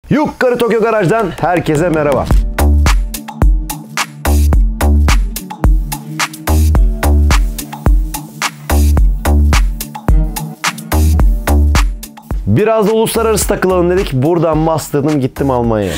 Yukarı Tokyo Garaj'dan herkese merhaba. Biraz da uluslararası takılalım dedik. Buradan bastırdım gittim Almanya'ya.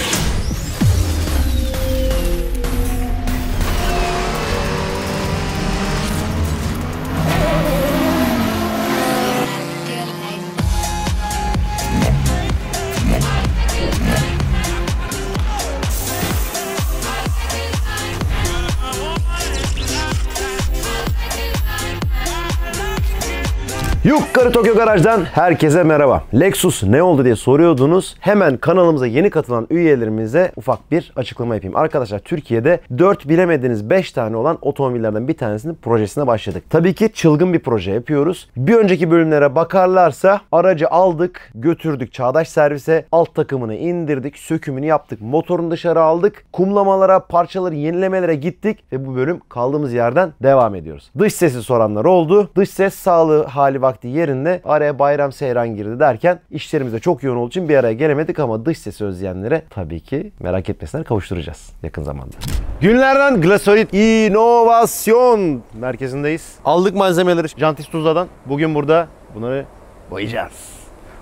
Yukarı Tokyo Garaj'dan herkese merhaba. Lexus ne oldu diye soruyordunuz. Hemen kanalımıza yeni katılan üyelerimize ufak bir açıklama yapayım. Arkadaşlar Türkiye'de 4 bilemediğiniz 5 tane olan otomobillerden bir tanesinin projesine başladık. Tabii ki çılgın bir proje yapıyoruz. Bir önceki bölümlere bakarlarsa aracı aldık, götürdük çağdaş servise, alt takımını indirdik, sökümünü yaptık, motorunu dışarı aldık, kumlamalara, parçaları yenilemelere gittik ve bu bölüm kaldığımız yerden devam ediyoruz. Dış sesi soranlar oldu. Dış ses sağlığı hali vakti yerinde, araya bayram seyran girdi derken işlerimiz de çok yoğun olduğu için bir araya gelemedik ama dış sesi özleyenlere tabii ki merak etmesinler, kavuşturacağız yakın zamanda. Günlerden Glasolit İnovasyon Merkezi'ndeyiz. Aldık malzemeleri Jantis Tuzla'dan. Bugün burada bunları boyayacağız.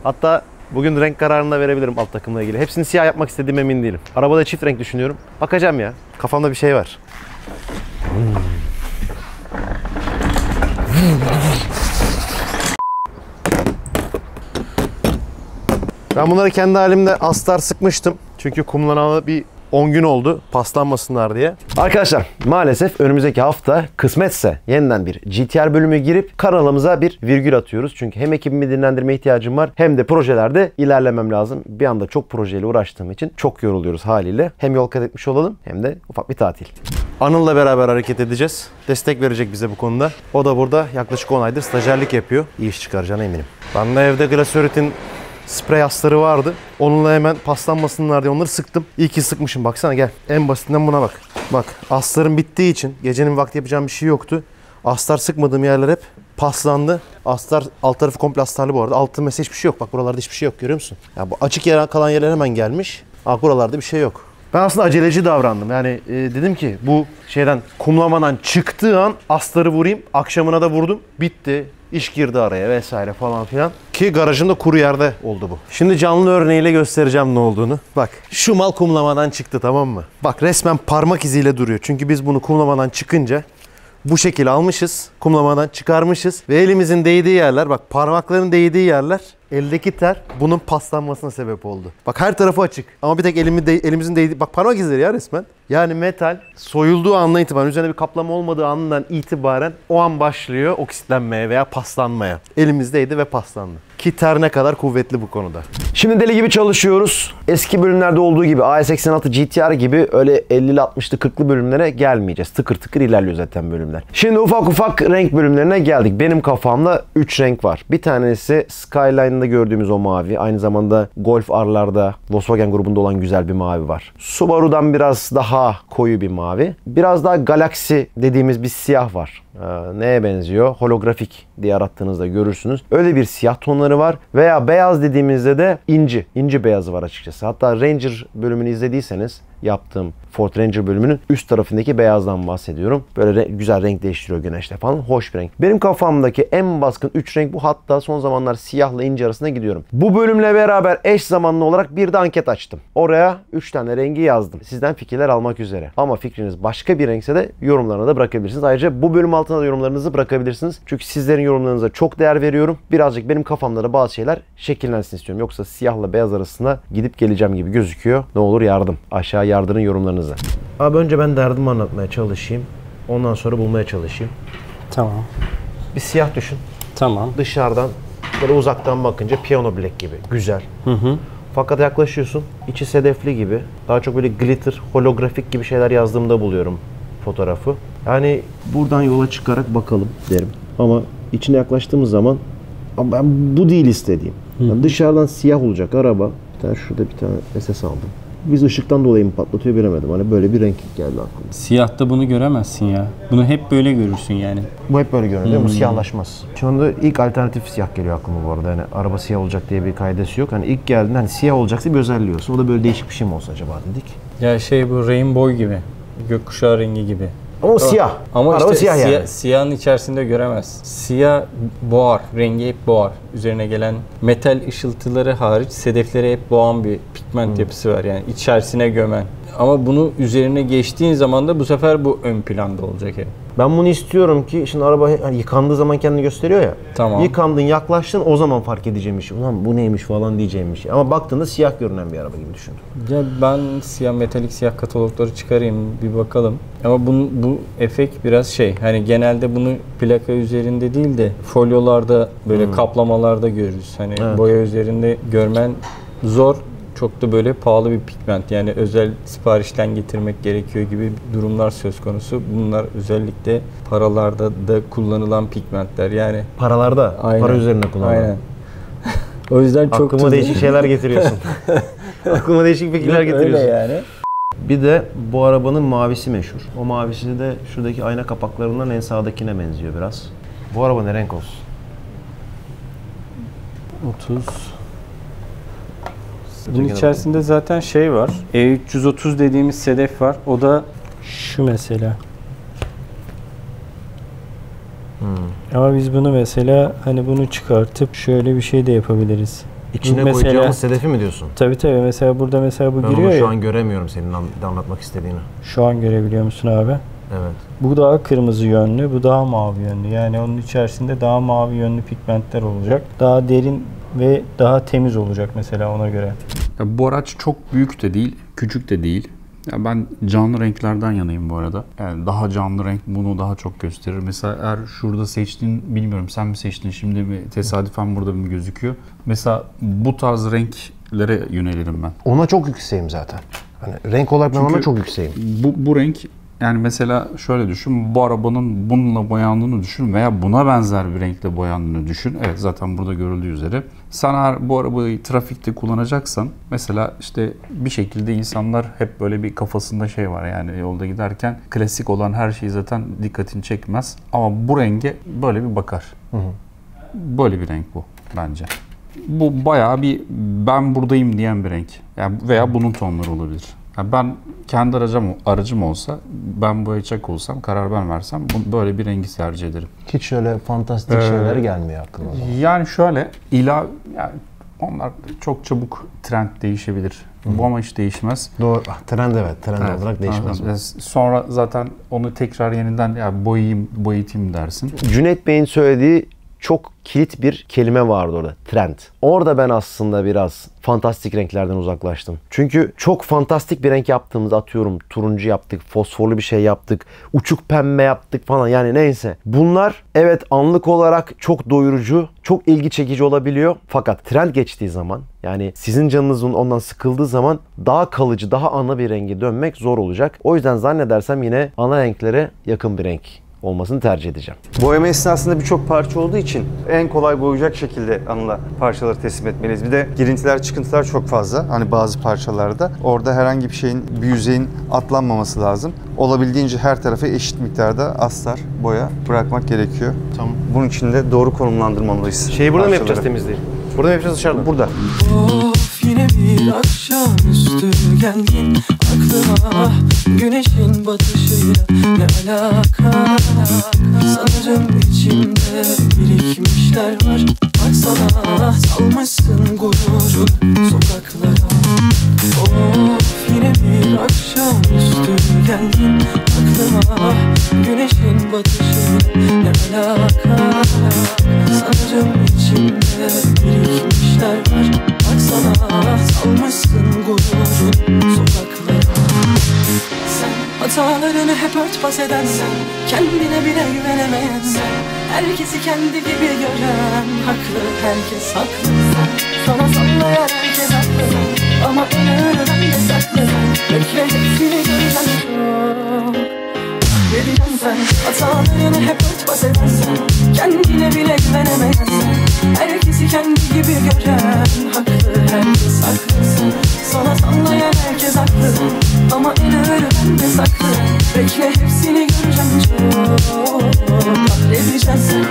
Hatta bugün renk kararını da verebilirim alt takımla ilgili. Hepsini siyah yapmak istediğime emin değilim. Arabada çift renk düşünüyorum. Bakacağım ya. Kafamda bir şey var. Ben bunları kendi halimde astar sıkmıştım. Çünkü kumlanalı bir 10 gün oldu paslanmasınlar diye. Arkadaşlar maalesef önümüzdeki hafta kısmetse yeniden bir GTR bölümü girip kanalımıza bir virgül atıyoruz. Çünkü hem ekibimi dinlendirme ihtiyacım var hem de projelerde ilerlemem lazım. Bir anda çok projeyle uğraştığım için çok yoruluyoruz haliyle. Hem yol kat etmiş olalım hem de ufak bir tatil. Anıl'la beraber hareket edeceğiz. Destek verecek bize bu konuda. O da burada yaklaşık 10 aydır stajyerlik yapıyor. İyi iş çıkaracağına eminim. Ben de evde Glasorit'in sprey astarı vardı. Onunla hemen paslanmasınlar diye onları sıktım. İyi ki sıkmışım. Baksana gel. En basitinden buna bak. Bak astarım bittiği için gecenin vakti yapacağım bir şey yoktu. Astar sıkmadığım yerler hep paslandı. Astar alt tarafı komple astarlı bu arada. Altında mesela hiçbir şey yok. Bak buralarda hiçbir şey yok, görüyor musun? Ya bu açık yer kalan yerler hemen gelmiş. Buralarda bir şey yok. Ben aslında aceleci davrandım. Yani dedim ki bu şeyden kumlamadan çıktığı an astarı vurayım. Akşamına da vurdum. Bitti. İş girdi araya vesaire falan filan. Ki garajın da kuru yerde oldu bu. Şimdi canlı örneğiyle göstereceğim ne olduğunu. Bak şu mal kumlamadan çıktı, tamam mı? Bak resmen parmak iziyle duruyor. Çünkü biz bunu kumlamadan çıkınca bu şekil almışız. Kumlamadan çıkarmışız. Ve elimizin değdiği yerler, bak parmakların değdiği yerler, eldeki ter bunun paslanmasına sebep oldu. Bak her tarafı açık. Ama bir tek elimizin değdiği, bak parmak izleri ya resmen. Yani metal soyulduğu andan itibaren, üzerine bir kaplama olmadığı andan itibaren o an başlıyor oksitlenmeye veya paslanmaya. Elimizdeydi ve paslandı. Ki ter ne kadar kuvvetli bu konuda. Şimdi deli gibi çalışıyoruz. Eski bölümlerde olduğu gibi AS86 GTR gibi öyle 50'li 60'lı 40'lı bölümlere gelmeyeceğiz. Tıkır tıkır ilerliyor zaten bölümler. Şimdi ufak ufak renk bölümlerine geldik. Benim kafamda 3 renk var. Bir tanesi Skyline'da gördüğümüz o mavi. Aynı zamanda Golf R'larda Volkswagen grubunda olan güzel bir mavi var. Subaru'dan biraz daha koyu bir mavi. Biraz daha Galaxy dediğimiz bir siyah var. Neye benziyor? Holografik diye arattığınızda görürsünüz. Öyle bir siyah tonları var. Veya beyaz dediğimizde de inci beyazı var açıkçası. Hatta Ranger bölümünü izlediyseniz, yaptığım Ford Ranger bölümünün üst tarafındaki beyazdan bahsediyorum. Böyle güzel renk değiştiriyor güneşte falan. Hoş bir renk. Benim kafamdaki en baskın 3 renk bu. Hatta son zamanlar siyahla inci arasında gidiyorum. Bu bölümle beraber eş zamanlı olarak bir de anket açtım. Oraya 3 tane rengi yazdım. Sizden fikirler almak üzere. Ama fikriniz başka bir renkse de yorumlarına da bırakabilirsiniz. Ayrıca bu bölüm altına da yorumlarınızı bırakabilirsiniz. Çünkü sizlerin yorumlarınıza çok değer veriyorum. Birazcık benim kafamda da bazı şeyler şekillensin istiyorum. Yoksa siyahla beyaz arasında gidip geleceğim gibi gözüküyor. Ne olur yardım. Aşağı yardırın yorumlarınızı. Abi önce ben derdimi anlatmaya çalışayım. Ondan sonra bulmaya çalışayım. Tamam. Bir siyah düşün. Tamam. Dışarıdan böyle uzaktan bakınca piyano black gibi. Güzel. Fakat yaklaşıyorsun. İçi sedefli gibi. Daha çok böyle glitter, holografik gibi şeyler yazdığımda buluyorum fotoğrafı. Yani buradan yola çıkarak bakalım derim. Ama içine yaklaştığımız zaman ben bu değil istediğim. Yani dışarıdan siyah olacak araba. Bir tane şurada bir tane SS aldım. Biz ışıktan dolayı mı patlatıyor bilemedim. Hani böyle bir renk geldi aklıma. Siyahta bunu göremezsin ya. Bunu hep böyle görürsün yani. Bu hep böyle görünüyor. Bu siyahlaşmaz. Şu anda ilk alternatif siyah geliyor aklıma bu arada. Yani araba siyah olacak diye bir kaidesi yok. Hani ilk geldiğinde hani siyah olacaksa bir özelliği olsun. O da böyle değişik bir şey mi olsa acaba dedik. Ya şey bu rainbow gibi. Gökkuşağı rengi gibi. Ama o siyah. Ama araba işte siyah yani. siyahın içerisinde göremez. Siyah boğar. Rengi hep boğar. Üzerine gelen metal ışıltıları hariç sedefleri hep boğan bir pigment yapısı var. Yani içerisine gömen. Ama bunu üzerine geçtiğin zaman da bu sefer bu ön planda olacak hep. Ben bunu istiyorum ki şimdi araba hani yıkandığı zaman kendini gösteriyor ya. Tamam. Yıkandın, yaklaştın o zaman fark edeceğim bir şey. Ulan bu neymiş falan diyeceğim bir şey. Ama baktığında siyah görünen bir araba gibi düşün. Ya ben siyah metalik siyah katalogları çıkarayım bir bakalım. Ama bu efekt biraz şey. Hani genelde bunu plaka üzerinde değil de folyolarda böyle kaplamalarda görürüz. Hani boya üzerinde görmen zor. Çok da böyle pahalı bir pigment. Yani özel siparişten getirmek gerekiyor gibi durumlar söz konusu. Bunlar özellikle paralarda da kullanılan pigmentler. Yani Paralarda, aynen, para üzerine kullanılan. Aynen. O yüzden çok aklıma değişik şeyler getiriyorsun. Aklıma değişik fikirler getiriyorsun. Öyle yani. Bir de bu arabanın mavisi meşhur. O mavisi de şuradaki ayna kapaklarından en sağdakine benziyor biraz. Bu araba ne renk olsun? 30. Bunun içerisinde zaten şey var. E330 dediğimiz sedef var. O da şu mesela. Ama biz bunu mesela hani bunu çıkartıp şöyle bir şey de yapabiliriz. İçine mesela, koyacağımız sedefi mi diyorsun? Tabii mesela burada mesela bu ben giriyor ya. Ben şu an göremiyorum senin anlatmak istediğini. Şu an görebiliyor musun abi? Evet. Bu daha kırmızı yönlü, bu daha mavi yönlü. Yani onun içerisinde daha mavi yönlü pigmentler olacak. Daha derin ve daha temiz olacak mesela ona göre. Ya bu araç çok büyük de değil, küçük de değil. Ya ben canlı renklerden yanayım bu arada. Yani daha canlı renk bunu daha çok gösterir. Mesela eğer şurada seçtiğin, bilmiyorum sen mi seçtin şimdi mi tesadüfen burada mı gözüküyor? Mesela bu tarz renklere yönelirim ben. Ona çok yükseğim zaten. Hani renk olarak ben ona çok yükseğim. Bu renk yani mesela şöyle düşün, bu arabanın bununla boyandığını düşün veya buna benzer bir renkle boyandığını düşün. Evet zaten burada görüldüğü üzere. Sen eğer bu arabayı trafikte kullanacaksan mesela işte bir şekilde insanlar hep böyle bir kafasında şey var yani yolda giderken klasik olan her şey zaten dikkatini çekmez. Ama bu renge böyle bir bakar. Böyle bir renk bu bence. Bu bayağı bir ben buradayım diyen bir renk. Yani veya bunun tonları olabilir. Yani ben kendi aracım olsa, ben boyayacak olsam, karar ben versem böyle bir rengi tercih ederim. Hiç şöyle fantastik şeyler gelmiyor aklıma. Yani şöyle yani onlar çok çabuk trend değişebilir. Bu ama hiç değişmez. Doğru. Trend evet. Trend olarak değişmez. Sonra zaten onu tekrar yeniden ya boyatayım dersin. Cüneyt Bey'in söylediği çok kilit bir kelime vardı orada. Trend. Orada ben aslında biraz fantastik renklerden uzaklaştım. Çünkü çok fantastik bir renk yaptığımızda atıyorum turuncu yaptık, fosforlu bir şey yaptık, uçuk pembe yaptık falan yani neyse. Bunlar evet anlık olarak çok doyurucu, çok ilgi çekici olabiliyor. Fakat trend geçtiği zaman yani sizin canınızın ondan sıkıldığı zaman daha kalıcı, daha ana bir rengi dönmek zor olacak. O yüzden zannedersem yine ana renklere yakın bir renk olmasını tercih edeceğim. Boyama esnasında birçok parça olduğu için en kolay boyayacak şekilde anıla parçaları teslim etmeliyiz. Bir de girintiler, çıkıntılar çok fazla. Hani bazı parçalarda. Orada herhangi bir şeyin, bir yüzeyin atlanmaması lazım. Olabildiğince her tarafa eşit miktarda astar, boya bırakmak gerekiyor. Tamam. Bunun için de doğru konumlandırmalıyız. Şeyi burada mı parçaları. yapacağız temizliği? Burada mı yapacağız dışarıda? Burada. Of yine bir akşamüstü geldin aklıma. Güneşin batışıyla ne alaka? Sanırım içimde birikmişler var. Baksana salmışsın gururun sokaklara. Of yine bir akşamüstü geldin aklıma. Güneşin batışıyla ne alaka? Sanırım içimde birikmişler var. Baksana salmışsın gururun sokaklara. Sen hatalarını hep örtbas eden, sen kendine bile güvenemeyen, sen herkesi kendi gibi gören, haklı herkes haklı. Sana sallayan herkes haklı ama önünü bende saklı. Bekle hepsini göreceğim çok. Vereceğim sen hatalarını hep örtbas eden, sen kendine bile güvenemeyen, sen herkesi kendi gibi gören, haklı herkes haklı. Sana sallayan herkes Bekle hepsini göreceğim çok. Kahredeceksin sen.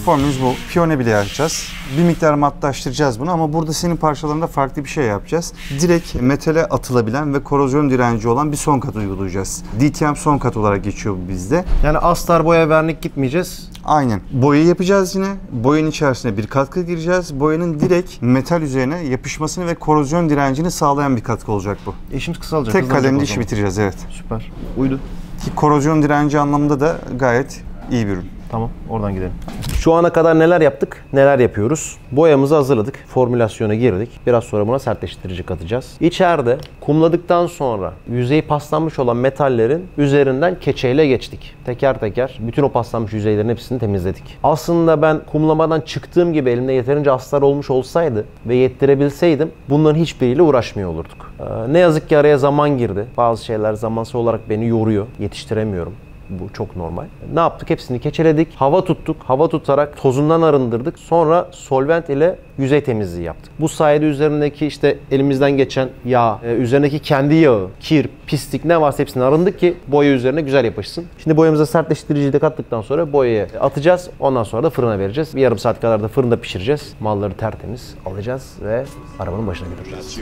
Formülümüz bu. Piyone bile yapacağız. Bir miktar matlaştıracağız bunu ama burada senin parçalarında farklı bir şey yapacağız. Direkt metale atılabilen ve korozyon direnci olan bir son kat uygulayacağız. DTM son kat olarak geçiyor bu bizde. Yani astar, boya, vernik gitmeyeceğiz. Aynen. Boyayı yapacağız yine. Boyanın içerisine bir katkı gireceğiz. Boyanın direkt metal üzerine yapışmasını ve korozyon direncini sağlayan bir katkı olacak bu. İşimiz kısalacak. Tek hızlanacak kalemde o işi zaman. bitireceğiz, evet. Süper. Uydu. Ki korozyon direnci anlamında da gayet iyi bir ürün. Tamam, oradan gidelim. Şu ana kadar neler yaptık, neler yapıyoruz? Boyamızı hazırladık, formülasyona girdik. Biraz sonra buna sertleştirici katacağız. İçeride kumladıktan sonra yüzeyi paslanmış olan metallerin üzerinden keçeyle geçtik. Teker teker bütün o paslanmış yüzeylerin hepsini temizledik. Aslında ben kumlamadan çıktığım gibi elimde yeterince astar olmuş olsaydı ve yettirebilseydim bunların hiçbiriyle uğraşmıyor olurduk. Ne yazık ki araya zaman girdi. Bazı şeyler zamansal olarak beni yoruyor, yetiştiremiyorum. Bu çok normal. Ne yaptık? Hepsini keçeledik. Hava tuttuk. Hava tutarak tozundan arındırdık. Sonra solvent ile yüzey temizliği yaptık. Bu sayede üzerindeki işte elimizden geçen yağ, üzerindeki kendi yağı, kir, pislik ne varsa hepsini arındık ki boya üzerine güzel yapışsın. Şimdi boyamıza sertleştiriciyi de kattıktan sonra boyayı atacağız. Ondan sonra da fırına vereceğiz. Bir yarım saat kadar da fırında pişireceğiz. Malları tertemiz alacağız ve arabanın başına götüreceğiz.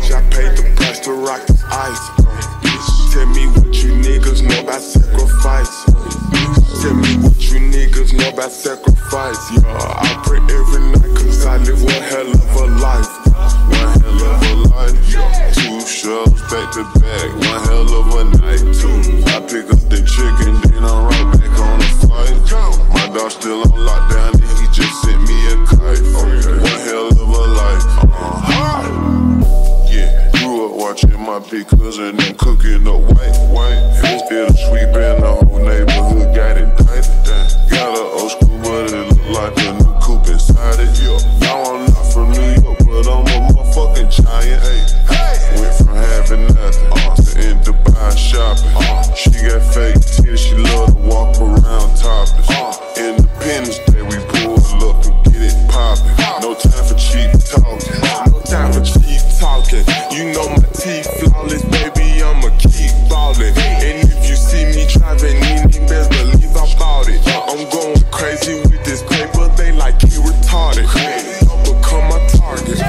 I paid the price to rock this ice. Tell me what you niggas know about sacrifice. Tell me what you niggas know about sacrifice. Yeah, I pray every night cause I live one hell of a life. One hell of a life. 2 shows back to back. One hell of a night too. I pick up the chicken, then I'm right back on the flight. My dog still on lockdown, and he just sent me a kite. One hell of a life. Watching my big cousin and cooking up white. Instead of sweeping, the whole neighborhood got indicted. Got an old school, but it look like a new coupe inside it. Now I'm not from New York, but I'm a motherfucking giant. Went from having nothing to in Dubai shopping. She got fake tears, she love to walk around topless. Independence Day, we pull up and get it poppin'. No time for cheap talking. No time for cheap talking. You know my teeth flawless, baby, I'ma keep ballin'. And if you see me driving any, best believe I bought it. I'm going crazy with this paper, they like he retarded. I'll become my target.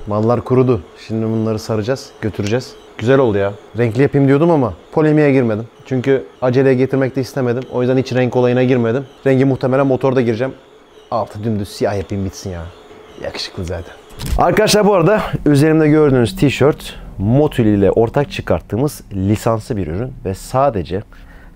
Mallar kurudu. Şimdi bunları saracağız, götüreceğiz. Güzel oldu ya. Renkli yapayım diyordum ama polemiğe girmedim. Çünkü aceleye getirmek de istemedim. O yüzden hiç renk olayına girmedim. Rengi muhtemelen motorda gireceğim. Altı dümdüz siyah yapayım bitsin ya. Yakışıklı zaten. Arkadaşlar bu arada üzerimde gördüğünüz tişört Motul ile ortak çıkarttığımız lisanslı bir ürün ve sadece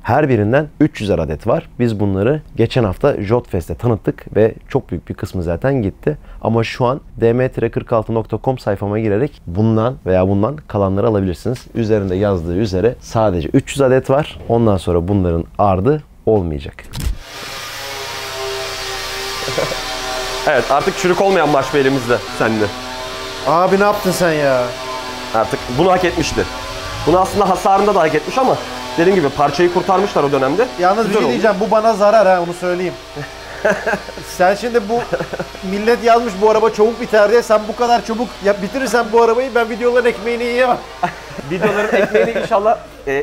her birinden 300 adet var. Biz bunları geçen hafta Jotfest'te tanıttık ve çok büyük bir kısmı zaten gitti. Ama şu an dm-46.com sayfama girerek bundan veya bundan kalanları alabilirsiniz. Üzerinde yazdığı üzere sadece 300 adet var. Ondan sonra bunların ardı olmayacak. Evet, artık çürük olmayan baş bir elimizde seninle. Abi ne yaptın sen ya? Artık bunu hak etmişti. Bunu aslında hasarında da hak etmiş ama dediğim gibi parçayı kurtarmışlar o dönemde. Yalnız bir Güzel şey diyeceğim, bu bana zarar ha, onu söyleyeyim. Sen şimdi bu millet yazmış bu araba çabuk biter diye, sen bu kadar çabuk bitirirsen bu arabayı ben videoların ekmeğini yiyemem. Videoların ekmeğini inşallah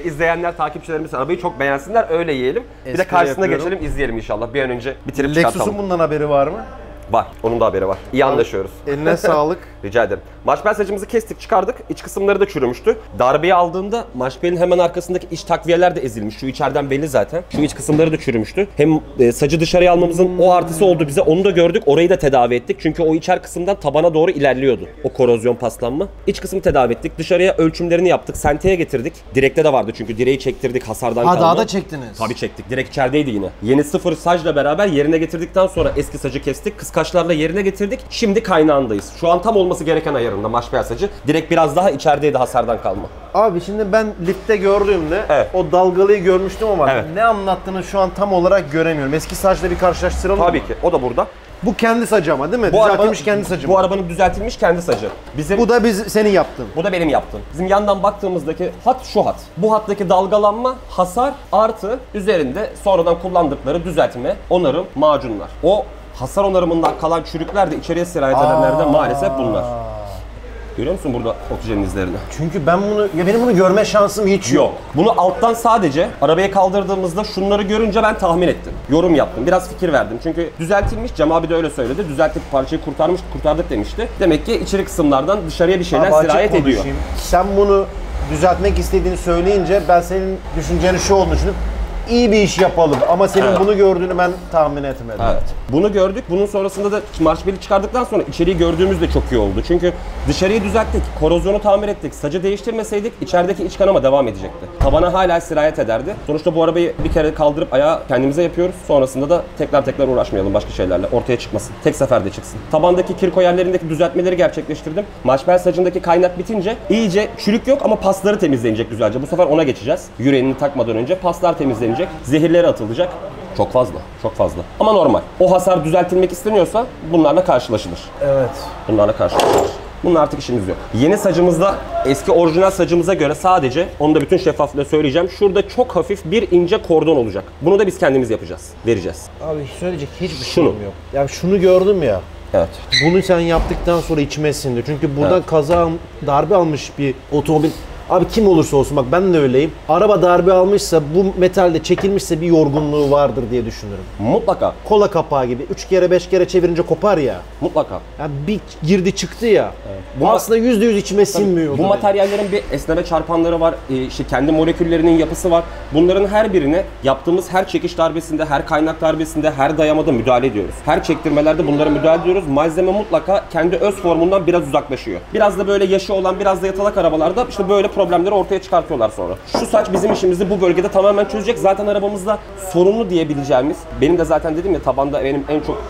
izleyenler, takipçilerimiz arabayı çok beğensinler, öyle yiyelim. Bir de karşısına geçelim, izleyelim inşallah. Bir an önce bitirip çıkartalım. Lexus'un bundan haberi var mı? Var. Onun da haberi var. İyi anlaşıyoruz. Eline sağlık. Rica ederim. Marşpel sacımızı kestik, çıkardık. İç kısımları da çürümüştü. Darbeyi aldığında marşpelin hemen arkasındaki iç takviyeler de ezilmiş. Şu içeriden belli zaten. Şu iç kısımları da çürümüştü. Hem sacı dışarıya almamızın o artısı oldu bize. Onu da gördük. Orayı da tedavi ettik. Çünkü o içer kısımdan tabana doğru ilerliyordu. O korozyon paslanma. İç kısmı tedavi ettik. Dışarıya ölçümlerini yaptık. Senteye getirdik. Direkte de vardı çünkü direği çektirdik hasardan kalma. Daha da çektiniz. Tabii çektik. Direkt içerideydi yine. Yeni sıfır sacla beraber yerine getirdikten sonra eski sacı kestik. Kıskaçlarla yerine getirdik. Şimdi kaynağındayız. Şu an tam olması gereken ayarında marşpel sacı. Direkt biraz daha içerideydi hasardan kalma. Abi şimdi ben lifte gördüğümde Evet. o dalgalıyı görmüştüm ama Evet. ne anlattığını şu an tam olarak göremiyorum. Eski saçla bir karşılaştıralım mı? Tabii ki. O da burada. Bu kendi sacı ama değil mi? Bu Düzeltilmiş kendi sacı. Bu arabanın düzeltilmiş kendi sacı. Bizim Bu da senin yaptığın. Bu da benim yaptığım. Bizim yandan baktığımızdaki hat şu hat. Bu hattaki dalgalanma, hasar artı üzerinde sonradan kullandıkları düzeltme, onarım, macunlar. O hasar onarımından kalan çürükler de içeriye sirayet edenler de maalesef bunlar. Görüyor musun burada oksijenin izlerini? Çünkü benim bunu görme şansım hiç yok. Yok. Bunu alttan sadece arabaya kaldırdığımızda şunları görünce ben tahmin ettim. Yorum yaptım. Biraz fikir verdim. Çünkü düzeltilmiş. Cem abi de öyle söyledi. Düzelttik, parçayı kurtardık demişti. Demek ki içeri kısımlardan dışarıya bir şeyler Abi açık sirayet ediyor. konuşayım. Sen bunu düzeltmek istediğini söyleyince ben senin düşüncenin şu olduğunu düşündüm. İyi bir iş yapalım ama senin bunu gördüğünü ben tahmin etmedim. Evet. Bunu gördük. Bunun sonrasında da marşbeli çıkardıktan sonra içeriği gördüğümüz de çok iyi oldu. Çünkü dışarıyı düzelttik, korozyonu tamir ettik. Sacı değiştirmeseydik içerideki iç kanama devam edecekti. Tabana hala sirayet ederdi. Sonuçta bu arabayı bir kere kaldırıp ayağa kendimize yapıyoruz. Sonrasında da tekrar uğraşmayalım başka şeylerle. Ortaya çıkmasın. Tek seferde çıksın. Tabandaki kirko yerlerindeki düzeltmeleri gerçekleştirdim. Marşbel sacındaki kaynak bitince iyice çürük yok ama pasları temizlenecek güzelce. Bu sefer ona geçeceğiz. Yüreğini takmadan önce paslar temizlenecek. Zehirleri atılacak. Çok fazla. Ama normal. O hasar düzeltilmek isteniyorsa bunlarla karşılaşılır. Evet. Bunlarla karşılaşılır. Bunun artık işimiz yok. Yeni sacımızda eski orijinal sacımıza göre sadece, onu da bütün şeffaflıkla söyleyeceğim, şurada çok hafif bir ince kordon olacak. Bunu da biz kendimiz yapacağız, vereceğiz. Abi söyleyecek hiçbir Şunu. şeyim yok. Ya şunu gördüm ya. Evet. Bunu sen yaptıktan sonra içime sindi. Çünkü buradan darbe almış bir otomobil. Abi kim olursa olsun bak ben de öyleyim. Araba darbe almışsa bu metalde çekilmişse bir yorgunluğu vardır diye düşünürüm. Mutlaka. Kola kapağı gibi 3 kere 5 kere çevirince kopar ya. Mutlaka. Ya bir girdi çıktı ya. Bu Bu aslında %100 içime sinmiyor. Bu materyallerin bir esneme çarpanları var, işte kendi moleküllerinin yapısı var. Bunların her birine yaptığımız her çekiş darbesinde, her kaynak darbesinde, her dayamada müdahale ediyoruz. Her çektirmelerde bunlara müdahale ediyoruz. Malzeme mutlaka kendi öz formundan biraz uzaklaşıyor. Biraz da böyle yaşı olan, biraz da yatalak arabalarda işte böyle problemleri ortaya çıkartıyorlar sonra. Şu saç bizim işimizi bu bölgede tamamen çözecek. Zaten arabamızda sorunlu diyebileceğimiz, benim de zaten dedim ya tabanda benim en çok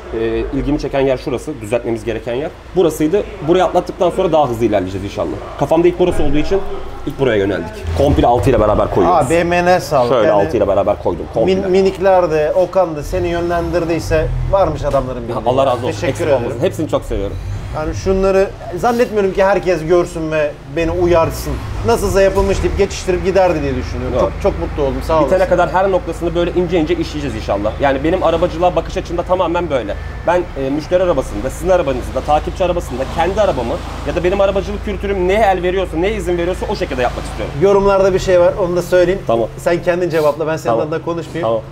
ilgimi çeken yer şurası, düzeltmemiz gereken yer. Burasıydı. Burayı atlattıktan sonra daha hızlı ilerleyeceğiz inşallah. Kafamda ilk burası olduğu için ilk buraya yöneldik. Komple 6 ile beraber koyuyoruz. Abi emeğine sağlık. Şöyle Yani 6 ile beraber koydum. Komple. minikler de, Okan da seni yönlendirdiyse varmış adamların bildiği. Allah razı olsun. Teşekkür Eksik ederim. olmasın. Hepsini çok seviyorum. Yani şunları zannetmiyorum ki herkes görsün ve beni uyarsın. Nasılsa yapılmış deyip geçiştirip giderdi diye düşünüyorum. Yok. Çok mutlu oldum. Sağ olasın. Bitene kadar her noktasını böyle ince ince işleyeceğiz inşallah. Yani benim arabacılığa bakış açımda tamamen böyle. Ben müşteri arabasında, sizin arabanızda, takipçi arabasında kendi arabamı ya da benim arabacılık kültürüm neye el veriyorsa, neye izin veriyorsa o şekilde yapmak istiyorum. Yorumlarda bir şey var. Onu da söyleyeyim. Tamam. Sen kendin cevapla. Ben senin Tamam. adına konuşmayayım. Tamam.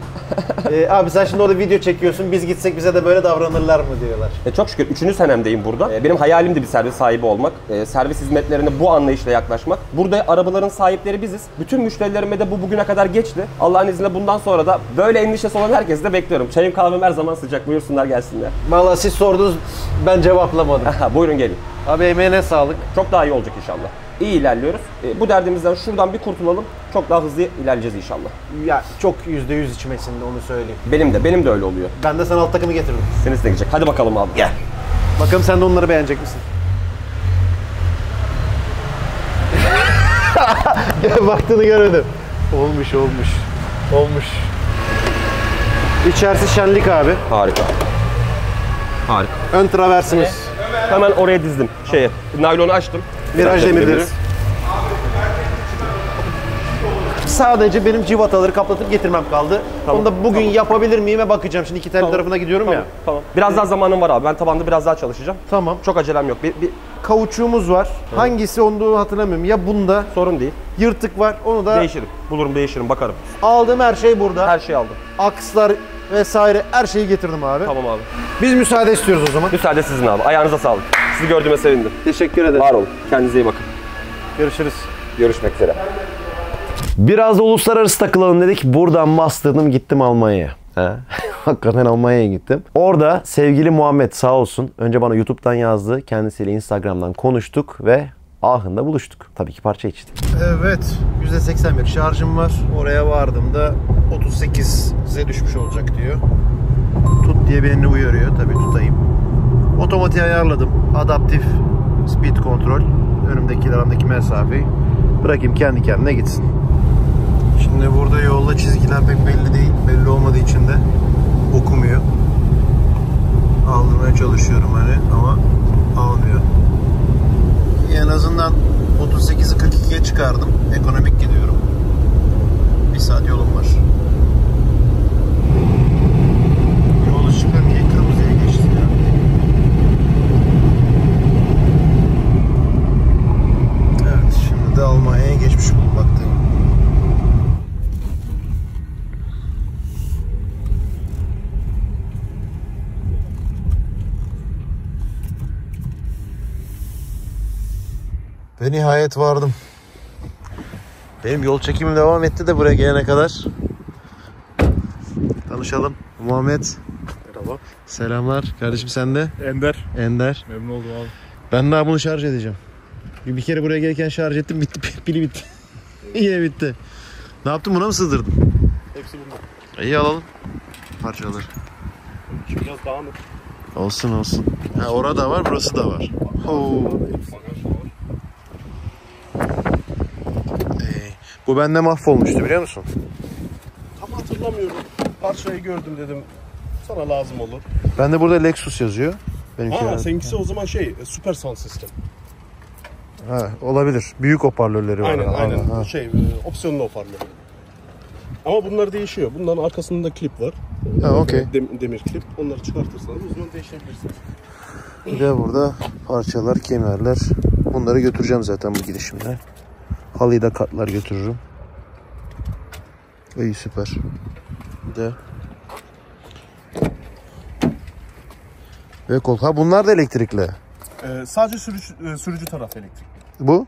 Abi sen şimdi orada video çekiyorsun. Biz gitsek bize de böyle davranırlar mı diyorlar. Çok şükür 3. senemdeyim burada. Benim hayalim de bir servis sahibi olmak. Servis hizmetlerine bu anlayışla yaklaşmak. Burada arabaların sahipleri biziz. Bütün müşterilerime de bu bugüne kadar geçti. Allah'ın izniyle bundan sonra da böyle endişesi olan herkesi de bekliyorum. Çayım kahvem her zaman sıcak. Buyursunlar gelsinler. Vallahi siz sordunuz, ben cevaplamadım. Buyurun gelin. Abi emeğine sağlık. Çok daha iyi olacak inşallah. İyi ilerliyoruz. Bu derdimizden şuradan bir kurtulalım. Çok daha hızlı ilerleyeceğiz inşallah. Ya çok %100 içmesinde onu söyleyeyim. Benim de öyle oluyor. Ben de sana alt takımı getirdim. Seniz de gidecek. Hadi bakalım abi. Gel. Bakalım sen de onları beğenecek misin? Baktığını görelim. Olmuş. İçerisi şenlik abi. Harika. Ön traversimiz. Hemen oraya dizdim. Naylonu açtım. Viraj Sen demirleri. çekebiliriz. Sadece benim civataları kaplatıp getirmem kaldı. Onu da bugün yapabilir miyim'e bakacağım. Şimdi iki tel tarafına gidiyorum ya. Tamam. Biraz daha zamanım var abi. Ben tabanda biraz daha çalışacağım. Tamam. Çok acelem yok. Bir Kauçuğumuz var. Hangisi olduğunu hatırlamıyorum. Ya bunda sorun değil. yırtık var. Onu da Değişirim. Bulurum, değişirim, bakarım. aldığım her şey burada. Her şeyi aldım. Akslar vesaire her şeyi getirdim abi. Tamam abi. Biz müsaade istiyoruz o zaman. Müsaade sizin abi. Ayağınıza sağlık. Sizi gördüğüme sevindim. Teşekkür ederim. Var olun. Kendinize iyi bakın. Görüşürüz. Görüşmek üzere. Biraz da uluslararası takılalım dedik. Buradan bastırdım gittim Almanya'ya. Hakikaten Almanya'ya gittim. Orada sevgili Muhammed sağ olsun önce bana YouTube'dan yazdı. Kendisiyle Instagram'dan konuştuk ve Aachen'da buluştuk. Tabii ki parça içtik. Evet. %81 şarjım var. Oraya vardığımda 38'e düşmüş olacak diyor. Tut diye beni uyarıyor. Tabii tutayım. Otomatiği ayarladım. Adaptif speed kontrol. Önümdekiyle aramdaki mesafeyi bırakayım kendi kendine gitsin. Şimdi burada yolda çizgiler pek belli değil. Belli olmadığı için de okumuyor. Aldırmaya çalışıyorum hani ama almıyor. En azından 38'i 42'ye çıkardım. Ekonomik gidiyorum. 1 saat yolum var. Yol ışıkları niye kırmızıya geçti ya? Evet, şimdi de Almanya'ya geçmiş bulunmaktayım. Ve nihayet vardım. Benim yol çekimim devam etti de buraya gelene kadar. Tanışalım. Muhammed. Merhaba. Selamlar. Kardeşim sen de? Ender. Ender. Memnun oldum abi. Ben daha bunu şarj edeceğim. Bir kere buraya gelirken şarj ettim bitti. Pili bitti. Yine bitti. Ne yaptın, buna mı sığdırdın? Hepsi bunda. İyi alalım. Parçaları. Biraz dağınık. Olsun olsun. Ha, orada var, burası da var. Bu bende mahvolmuştu biliyor musun? Tam hatırlamıyorum. Parçayı gördüm dedim. Sana lazım olur. Bende burada Lexus yazıyor. Benimki Seninkisi o zaman Super Sound System. Ha, olabilir. Büyük hoparlörleri var. Aynen. Ha. Opsiyonlu hoparlör. Ama bunlar değişiyor. Bunların arkasında klip var. Ha, okey. Demir klip. Onları çıkartırsanız o zaman değişebilirsiniz. Bir de burada parçalar, kemerler. Bunları götüreceğim zaten bu gidişimde. Halıyı da katlar götürürüm. İyi, süper. Bir de ve kol. Ha, bunlar da elektrikli. Sadece sürücü taraf elektrik. Bu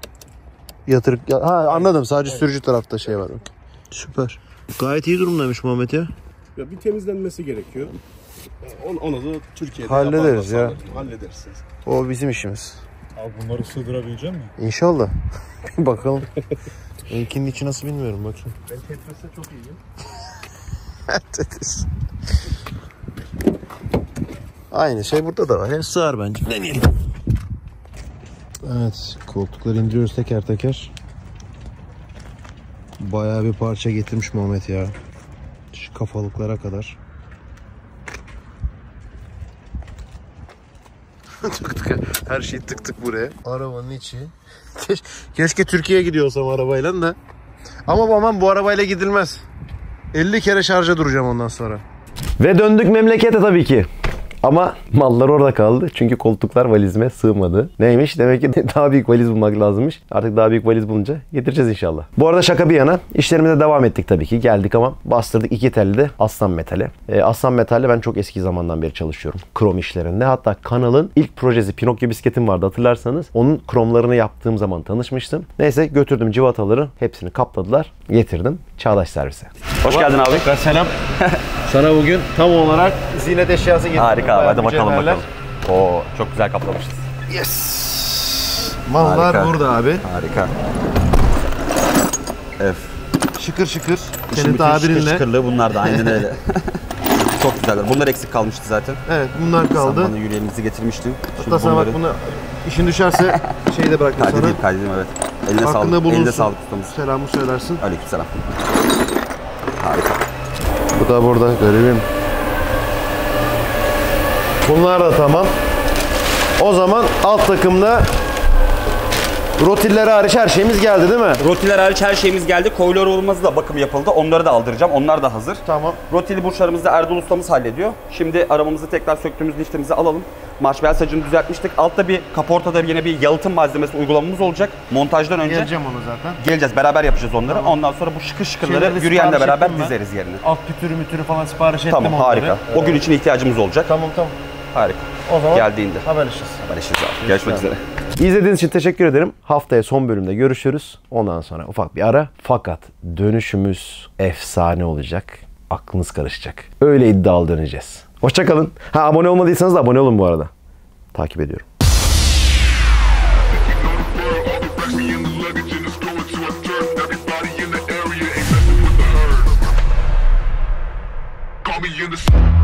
yatırık. Ha, anladım. Sadece sürücü tarafta şey var. Süper. Gayet iyi durumdaymış Muhammed ya. Ya bir temizlenmesi gerekiyor. Onu da Türkiye'de hallederiz ya. Halledersiniz. O bizim işimiz. Abi bunları sığdırabilecek misin? İnşallah. Bakalım. Benimkinin içi nasıl bilmiyorum, bakayım. Ben Tetris'e çok iyiyim. Tetris. Aynı şey burada da var. Hem sığar bence. Deneyelim. Evet, koltukları indiriyoruz teker teker. Bayağı bir parça getirmiş Muhammed ya. Şu kafalıklara kadar. Tık tık. Her şey tık tık buraya. Arabanın içi. Keşke Türkiye'ye gidiyorsam arabayla da. Ama bu arabayla gidilmez. 50 kere şarja duracağım ondan sonra. Ve döndük memlekete tabii ki. Ama mallar orada kaldı. Çünkü koltuklar valizime sığmadı. Neymiş? Demek ki daha büyük valiz bulmak lazımmış. Artık daha büyük valiz bulunca getireceğiz inşallah. Bu arada şaka bir yana işlerimize devam ettik tabii ki. Geldik ama bastırdık 2 telli de Aslan Metal'e. Aslan Metal'le ben çok eski zamandan beri çalışıyorum. Krom işlerinde. Hatta kanalın ilk projesi Pinokyo bisikletim vardı hatırlarsanız. Onun kromlarını yaptığım zaman tanışmıştım. Neyse götürdüm civataları. Hepsini kapladılar. Getirdim Çağdaş Servis'e. Hoş geldin abi. Selam. Sana bugün tam olarak ziynet eşyası getirdim. Harika abi. Hadi bakalım Mücevherler. bakalım. Oo, çok güzel kaplamışız. Yes. Mallar Harika. burada abi. Harika. Evet. Şıkır şıkır. İşin Senin bütün tabirinle. şıkırlığı bunlar da aynen öyle. Çok güzeller. Bunlar eksik kalmıştı zaten. Evet, bunlar kaldı. Sen bana yüreğimizi getirmiştin. Hatta sana bak bunu işin düşerse şeyi de bıraktım sana. Kaydedeyim evet. Eline Hakkında sağlık. bulunsun. Eline sağlık ustamız. Selamı söylersin. Aleykümselam. Harika. Bu da burada garibim. Bunlar da tamam. O zaman alt takımda rotilleri hariç her şeyimiz geldi değil mi? Rotiler hariç her şeyimiz geldi. Koylar olmazı da bakım yapıldı. Onları da aldıracağım. Onlar da hazır. Tamam. Rotili burçlarımızı Erdal ustamız hallediyor. Şimdi arabamızı tekrar söktüğümüz liftimizi alalım. marş bel sacını düzeltmiştik. Altta bir kaportada yine bir yalıtım malzemesi uygulamamız olacak. Montajdan önce Geleceğim onu zaten. geleceğiz. Beraber yapacağız onları. Ondan sonra bu şıkır şıkırları Şeyleri yürüyenle sipariş beraber ettim ben. dizeriz yerine. Alt pütürü falan sipariş ettim Tamam, onları. harika. O gün için ihtiyacımız olacak. Tamam. Harika. O zaman Geldiğinde. haberleşiriz. Haberleşiriz abi. Görüşmek üzere. İzlediğiniz için teşekkür ederim. Haftaya son bölümde görüşürüz. Ondan sonra ufak bir ara. Fakat dönüşümüz efsane olacak. Aklınız karışacak. Öyle iddialı döneceğiz. Hoşçakalın. Abone olmadıysanız da abone olun bu arada. Takip ediyorum. Call me in the